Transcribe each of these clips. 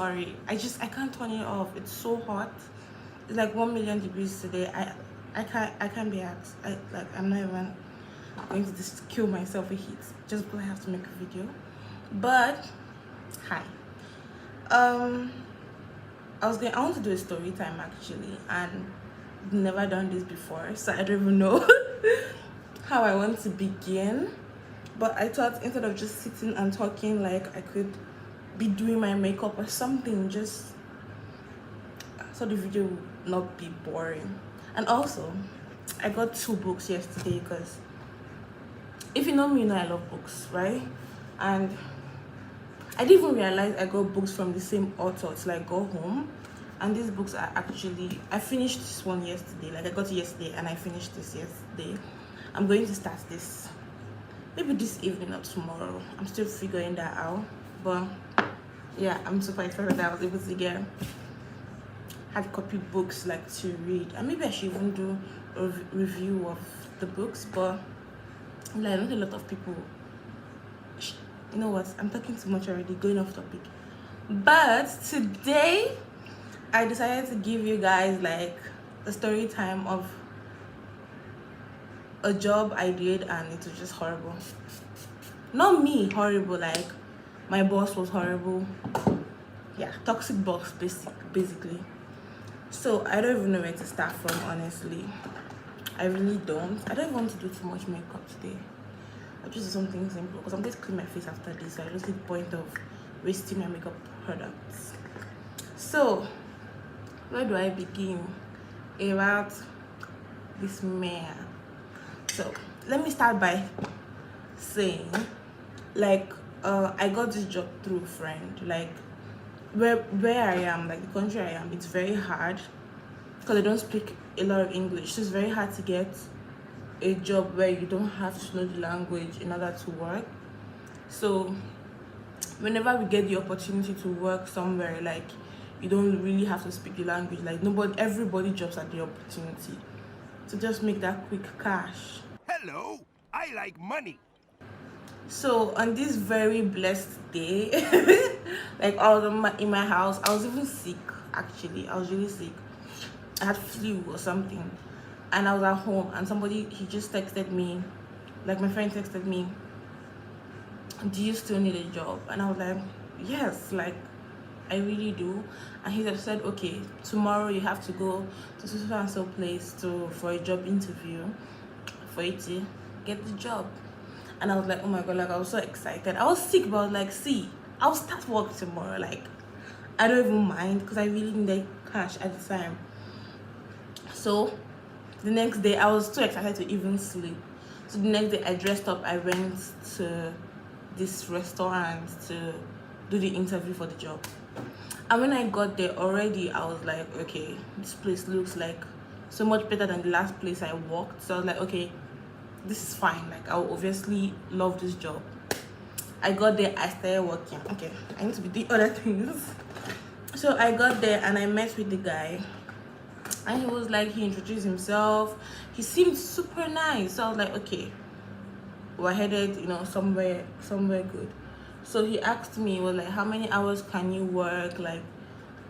sorry. I can't turn it off. It's so hot. It's like 1 million degrees today. I can't be asked. I'm not even going to just kill myself with heat just because I have to make a video. But hi. I want to do a story time actually, and I've never done this before, so I don't even know how I want to begin. But I thought instead of just sitting and talking, like I could be doing my makeup or something, just so the video would not be boring. And also, I got 2 books yesterday because if you know me, you know I love books, right? And I didn't even realize I got books from the same author till I go home. And these books are actually, I finished this one yesterday. Like I got it yesterday and I finished this yesterday. I'm going to start this maybe this evening or tomorrow. I'm still figuring that out. But yeah, I'm super excited that I was able to get hard copy books like to read. And maybe I should even do a review of the books. But like not a lot of people, you know what, I'm talking too much already, going off topic. But today I decided to give you guys like a story time of a job I did and it was just horrible. Not me horrible, like my boss was horrible. Yeah, toxic boss basically. So I don't even know where to start from, honestly. I really don't. I don't even want to do too much makeup today. I'll just do something simple because I'm going to clean my face after this, so I don't see the point of wasting my makeup products. So where do I begin about this man? So let me start by saying, like, I got this job through a friend. Like, where I am, like the country I am, it's very hard because I don't speak a lot of English. So it's very hard to get a job where you don't have to know the language in order to work. So whenever we get the opportunity to work somewhere, like you don't really have to speak the language. Like everybody jumps at the opportunity to just make that quick cash. Hello, I like money. So on this very blessed day, like I was in my house. I was even sick. Actually, I was really sick. I had flu or something, and I was at home. And he just texted me, like my friend texted me, "Do you still need a job?" And I was like, "Yes, like I really do." And he just said, "Okay, tomorrow you have to go to so and so place for a job interview for you to get the job." And I was like, oh my god, like I was so excited. I was sick, but I was like, see, I'll start work tomorrow. Like I don't even mind because I really needed cash at the time. So the next day I was too excited to even sleep. So the next day I dressed up, I went to this restaurant to do the interview for the job. And when I got there already, I was like, okay, this place looks like so much better than the last place I worked. So I was like, okay, this is fine. Like I'll obviously love this job. I got there, I started working. Okay, I need to be doing other things. So I got there and I met with the guy, and he was like, he introduced himself. He seemed super nice. So I was like, okay, we're headed, somewhere good. So he asked me, well, like, how many hours can you work? Like,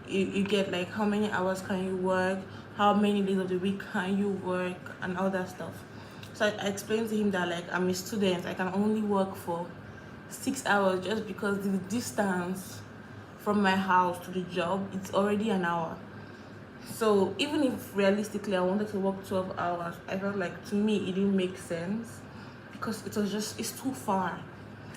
you get like how many hours can you work? How many days of the week can you work? And all that stuff. So I explained to him that like I'm a student. I can only work for 6 hours just because the distance from my house to the job, it's already an hour. So even if realistically I wanted to work 12 hours, I felt like to me it didn't make sense because it's too far.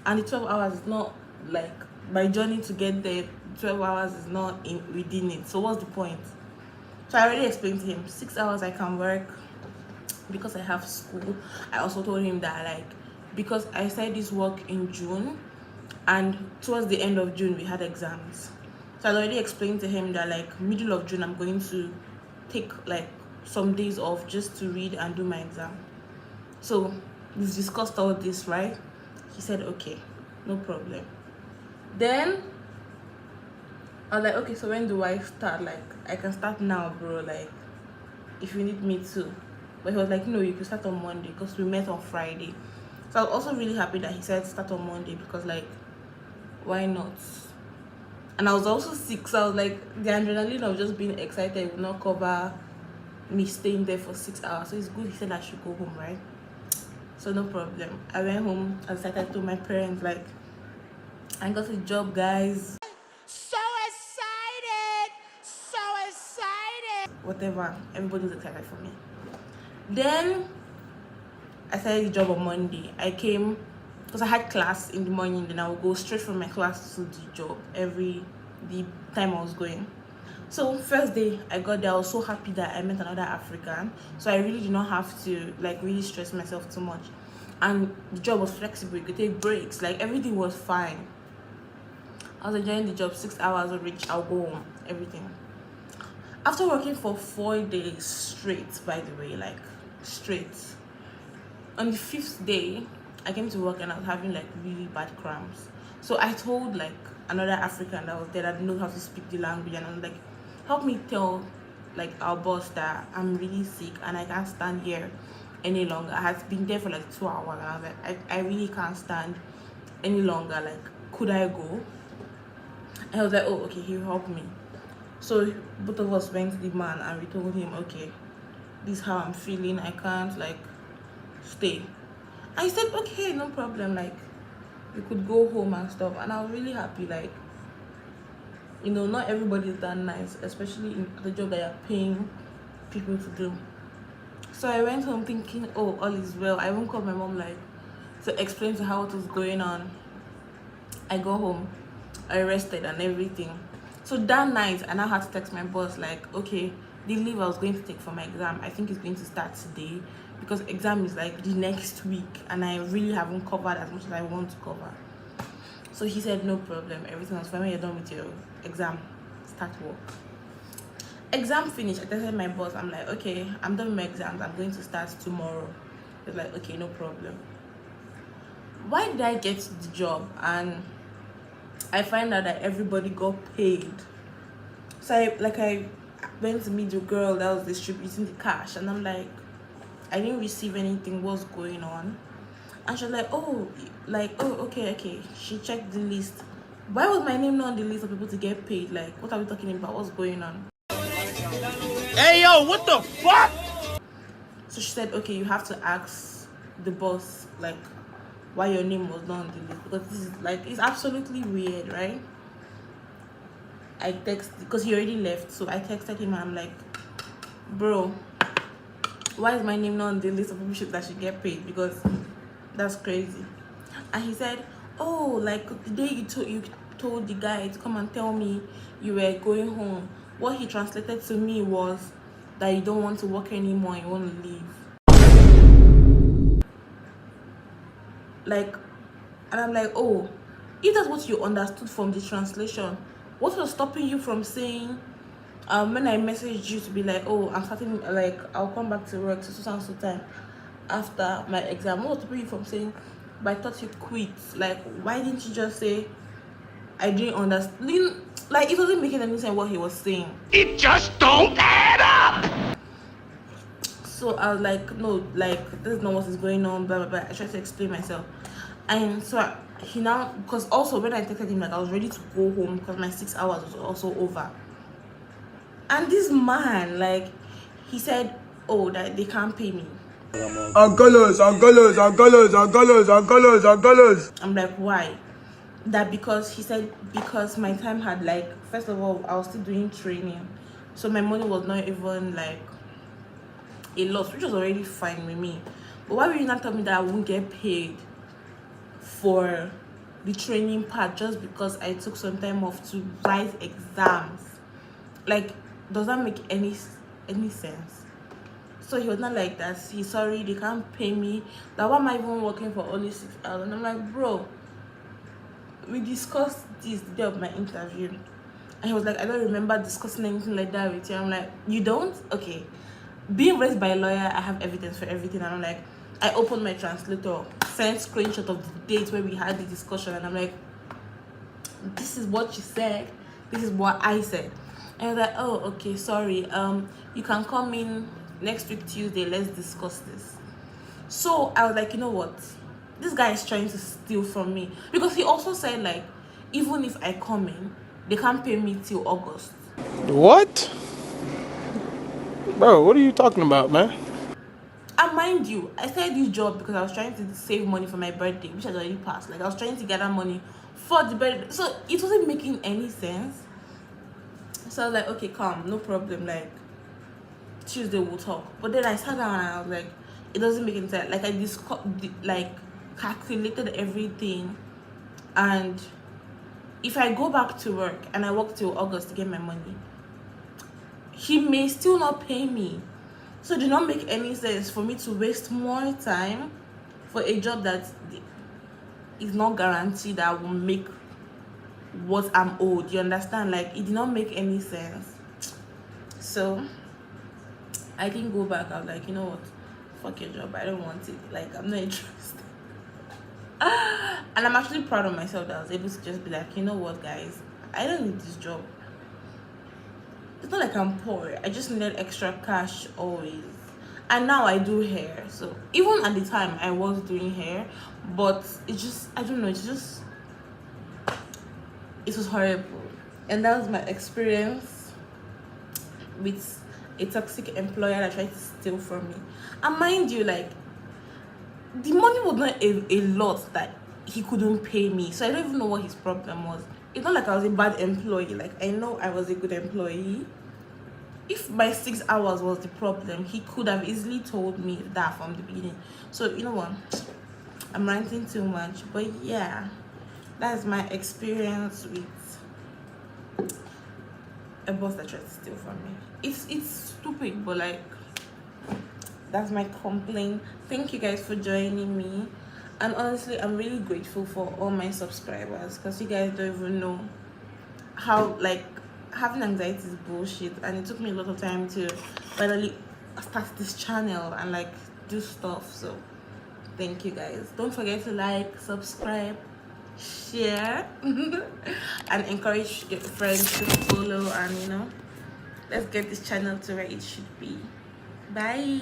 And the 12 hours is not like my journey to get there. 12 hours is not within it. So what's the point? So I already explained to him 6 hours I can work because I have school. I also told him that like because I started this work in June and towards the end of June we had exams. So I already explained to him that like middle of June I'm going to take like some days off just to read and do my exam. So we've discussed all this, right? He said okay, no problem. Then I was like, okay, so when do I start? Like I can start now, bro, like if you need me to. But he was like, no, you can start on Monday because we met on Friday. So I was also really happy that he said start on Monday because like why not? And I was also sick, so I was like, the adrenaline of just being excited would not cover me staying there for 6 hours. So it's good he said I should go home, right? So no problem. I went home. I started to my parents, like, I got a job, guys. So excited! So excited! Whatever. Everybody was excited for me. Then I started the job on Monday. I came because I had class in the morning, then I would go straight from my class to the job the time I was going. So first day I got there, I was so happy that I met another African. So I really did not have to like really stress myself too much. And the job was flexible, you could take breaks, like everything was fine. I was enjoying the job. 6 hours of reach, I'll go home, everything. After working for 4 days straight, by the way, like straight, on the 5th day I came to work and I was having like really bad cramps. So I told like another African that was there that knows how to speak the language, and I was like, help me tell like our boss that I'm really sick and I can't stand here any longer. I had been there for like 2 hours and I was like, I really can't stand any longer, like could I go? And I was like, oh okay, he'll help me. So both of us went to the man and we told him, okay, this is how I'm feeling, I can't like stay. And he said, okay, no problem, like you could go home and stuff. And I was really happy, like, you know, not everybody is that nice, especially in the job that you're paying people to do. So I went home thinking, oh, all is well. I won't call my mom like to explain to her what was going on. I go home, I rested and everything. So that night I now had to text my boss like, okay, the leave I was going to take for my exam, I think it's going to start today, because exam is like the next week and I really haven't covered as much as I want to cover. So he said, no problem, everything was fine. When you're done with your exam, start work. Exam finished, I texted my boss, I'm like, okay, I'm done with my exams, I'm going to start tomorrow. He's like, okay, no problem. Why did I get the job and I find out that everybody got paid? So I went to meet the girl that was distributing the cash, and I'm like, I didn't receive anything, what's going on? And she was like, oh, okay. She checked the list. Why was my name not on the list of people to get paid? Like, what are we talking about? What's going on? Hey, yo, what the fuck? So she said, okay, you have to ask the boss, like, why your name was not on the list, because this is like, it's absolutely weird, right? I texted, because he already left, so I texted him and I'm like, bro, why is my name not on the list of people that should get paid? Because that's crazy. And he said, oh, like the day you told the guy to come and tell me you were going home, what he translated to me was that you don't want to work anymore, you want to leave. Like, and I'm like, oh, if that's what you understood from the translation, what was stopping you from saying, when I messaged you to be like, oh, I'm starting, like, I'll come back to work so time after my exam, what was stopping you from saying, but I thought you quit? Like, why didn't you just say, I didn't understand? Like, it wasn't making any sense what he was saying. It just don't add up. So I was like, no, like, this is not what is going on, blah blah blah. I tried to explain myself, and so he now, because also when I texted him, like, I was ready to go home because my 6 hours was also over. And this man, like, he said, oh, that they can't pay me. Angolos. I'm like, why? That because he said, because my time had, like, first of all, I was still doing training, so my money was not even like a loss, which was already fine with me. But why would you not tell me that I won't get paid for the training part just because I took some time off to write exams? Like, does that make any sense? So he was not like that. He's sorry, they can't pay me. That why am I even working for only 6 hours? And I'm like, bro, we discussed this the day of my interview. And he was like, I don't remember discussing anything like that with you. I'm like, you don't? Okay. Being raised by a lawyer, I have evidence for everything. And I'm like, I opened my translator, sent screenshot of the date where we had the discussion, and I'm like, this is what you said, this is what I said. And I was like, oh, okay, sorry, you can come in next week Tuesday, let's discuss this. So I was like, you know what, this guy is trying to steal from me, because he also said, like, even if I come in, they can't pay me till August. What? Bro, what are you talking about, man? And mind you, I started this job because I was trying to save money for my birthday, which has already passed. Like I was trying to gather money for the birthday, so it wasn't making any sense. So I was like, okay, calm, no problem. Like Tuesday we'll talk. But then I sat down and I was like, it doesn't make any sense. Like I calculated everything, and if I go back to work and I work till August to get my money, he may still not pay me. So it did not make any sense for me to waste more time for a job that is not guaranteed that I will make what I'm owed. You understand? Like it did not make any sense. So I didn't go back. I was like, you know what? Fuck your job. I don't want it. Like I'm not interested. And I'm actually proud of myself that I was able to just be like, you know what, guys? I don't need this job. It's not like I'm poor. I just needed extra cash always. And now I do hair. So even at the time I was doing hair, but it just, I don't know, it was horrible. And that was my experience with a toxic employer that tried to steal from me. And mind you, like the money was not a lot that he couldn't pay me. So I don't even know what his problem was. It's not like I was a bad employee. Like I know I was a good employee. If my 6 hours was the problem, he could have easily told me that from the beginning. So you know what, I'm ranting too much, but yeah, that's my experience with a boss that tried to steal from me. It's stupid, but like that's my complaint. Thank you guys for joining me, and honestly I'm really grateful for all my subscribers, because you guys don't even know how, like, having anxiety is bullshit, and it took me a lot of time to finally start this channel and like do stuff. So thank you guys. Don't forget to like, subscribe, share and encourage your friends to follow, and you know, let's get this channel to where it should be. Bye.